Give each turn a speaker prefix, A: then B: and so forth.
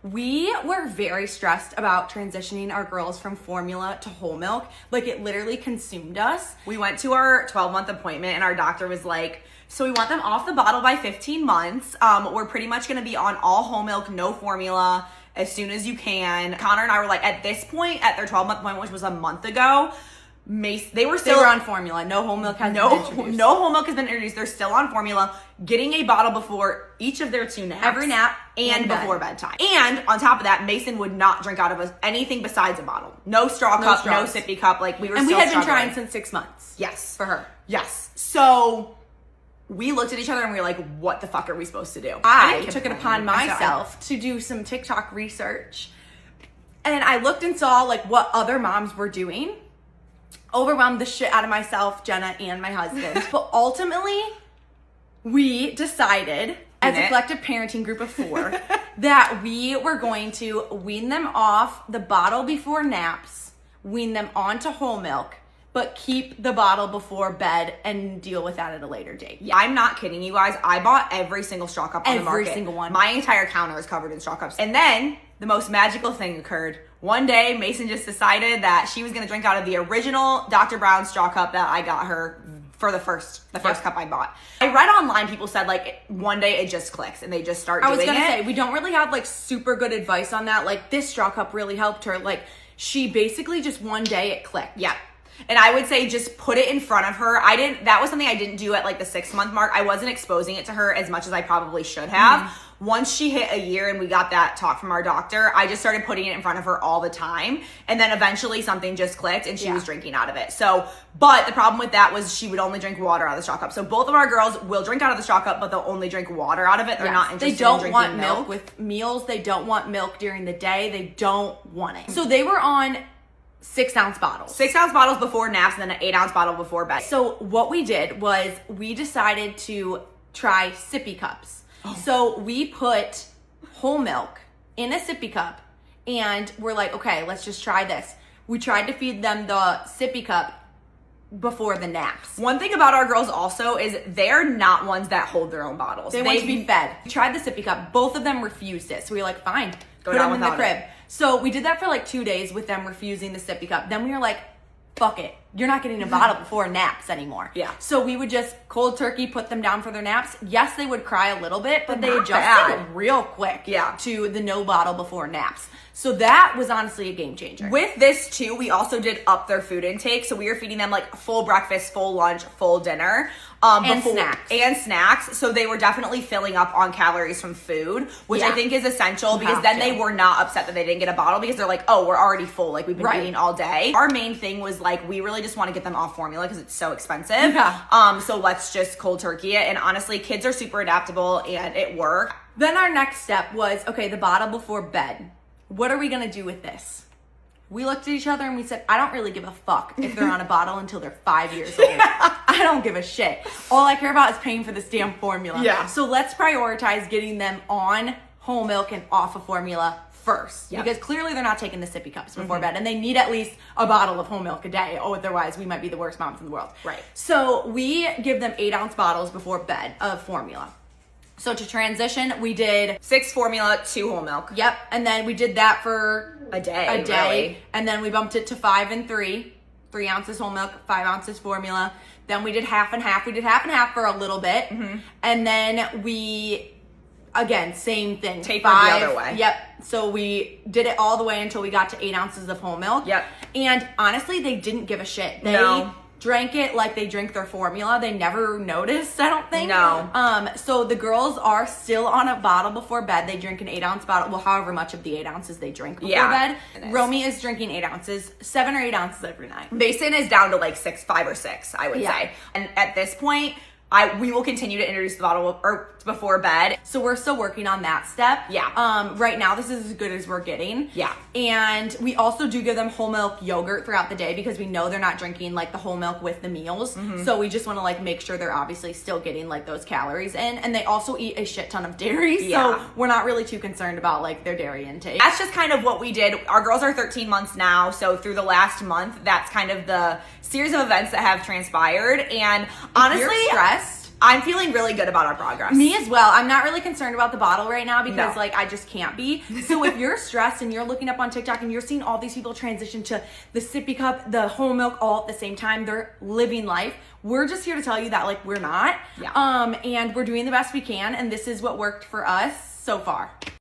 A: We were very stressed about transitioning our girls from formula to whole milk. Like, it literally consumed us.
B: We went to our 12-month appointment and our doctor was like, so we want them off the bottle by 15 months. We're pretty much going to be on all whole milk, no formula, as soon as you can. Connor and I were like, at this point, at their 12-month appointment, which was a month ago, they were
A: on formula. No whole milk has been introduced.
B: No whole milk has been introduced. They're still on formula, getting a bottle before each of their 2 naps.
A: Every nap
B: and before bedtime. And on top of that, Mason would not drink out of anything besides a bottle. No straw cup, no sippy cup. Like, we were
A: and
B: still
A: we had been
B: struggling.
A: trying since 6 months.
B: Yes.
A: For her.
B: Yes. So we looked at each other and we were like, what the fuck are we supposed to do?
A: I took it upon myself to do some TikTok research. And I looked and saw like what other moms were doing. Overwhelmed the shit out of myself, Jenna, and my husband. But ultimately, we decided as a collective parenting group of 4 that we were going to wean them off the bottle before naps, wean them onto whole milk, but keep the bottle before bed and deal with that at a later date.
B: Yeah, I'm not kidding you guys. I bought every single straw cup on the market.
A: Every single one.
B: My entire counter is covered in straw cups. And then the most magical thing occurred. One day, Mason just decided that she was going to drink out of the original Dr. Brown straw cup that I got her for the first cup I bought. I read online, people said like one day it just clicks and they just start doing it.
A: I was gonna say, we don't really have like super good advice on that. Like, this straw cup really helped her. Like, she basically just one day it clicked.
B: Yeah. And I would say just put it in front of her. That was something I didn't do at like the 6-month mark. I wasn't exposing it to her as much as I probably should have. Once she hit a year and we got that talk from our doctor, I just started putting it in front of her all the time. And then eventually something just clicked and she was drinking out of it. So, but the problem with that was she would only drink water out of the straw cup. So both of our girls will drink out of the straw cup, but they'll only drink water out of it. They're not interested in drinking milk.
A: They don't want milk with meals. They don't want milk during the day. They don't want it. So they were on 6-ounce bottles.
B: 6-ounce bottles before naps and then an 8-ounce bottle before bed.
A: So what we did was we decided to try sippy cups. So we put whole milk in a sippy cup and we're like, okay, let's just try this. We tried to feed them the sippy cup before the naps.
B: One thing about our girls also is they're not ones that hold their own bottles.
A: They want to be fed. We tried the sippy cup. Both of them refused it. So we were like, fine, put them in the crib. So we did that for like 2 days with them refusing the sippy cup. Then we were like, fuck it. You're not getting a bottle before naps anymore.
B: Yeah.
A: So we would just cold turkey put them down for their naps. Yes, they would cry a little bit, but they adjusted real quick to the no bottle before naps. So that was honestly a game changer.
B: With this too, we also did up their food intake. So we were feeding them like full breakfast, full lunch, full dinner. And snacks. So they were definitely filling up on calories from food, which I think is essential because then they were not upset that they didn't get a bottle because they're like, oh, we're already full. Like, we've been eating all day. Our main thing was like, we really just want to get them off formula because it's so expensive.
A: Yeah.
B: So let's just cold turkey it. And honestly, kids are super adaptable and it worked.
A: Then our next step was, okay, the bottle before bed. What are we going to do with this? We looked at each other and we said, I don't really give a fuck if they're on a bottle until they're 5 years old. I don't give a shit. All I care about is paying for this damn formula.
B: Yeah.
A: So let's prioritize getting them on whole milk and off of formula first. Yep. Because clearly they're not taking the sippy cups before bed and they need at least a bottle of whole milk a day. Otherwise we might be the worst moms in the world.
B: Right.
A: So we give them 8-ounce bottles before bed of formula. So to transition, we did
B: 6 formula, 2 whole milk.
A: Yep. And then we did that for
B: a day. Really.
A: And then we bumped it to 5 and 3. 3 ounces whole milk, 5 ounces formula. Then we did half and half. We did half and half for a little bit. And then we, again, same thing.
B: Tapered the other way.
A: Yep. So we did it all the way until we got to 8 ounces of whole milk.
B: Yep.
A: And honestly, they didn't give a shit. They drank it like they drink their formula. They never noticed, I don't think.
B: No.
A: So the girls are still on a bottle before bed. They drink an 8-ounce bottle. Well, however much of the 8 ounces they drink before bed. Romy is drinking 8 ounces, 7 or 8 ounces every night.
B: Mason is down to like 5 or 6, I would say. And at this point, we will continue to introduce the bottle before bed.
A: So we're still working on that step.
B: Yeah.
A: Right now, this is as good as we're getting.
B: Yeah.
A: And we also do give them whole milk yogurt throughout the day because we know they're not drinking like the whole milk with the meals. So we just want to like make sure they're obviously still getting like those calories in. And they also eat a shit ton of dairy. So we're not really too concerned about like their dairy intake.
B: That's just kind of what we did. Our girls are 13 months now. So through the last month, that's kind of the series of events that have transpired. And honestly,
A: if you're stressed,
B: I'm feeling really good about our progress.
A: Me as well. I'm not really concerned about the bottle right now because
B: No.
A: like I just can't be. So if you're stressed and you're looking up on TikTok and you're seeing all these people transition to the sippy cup, the whole milk all at the same time, they're living life. We're just here to tell you that like we're not.
B: Yeah.
A: And we're doing the best we can, and this is what worked for us so far.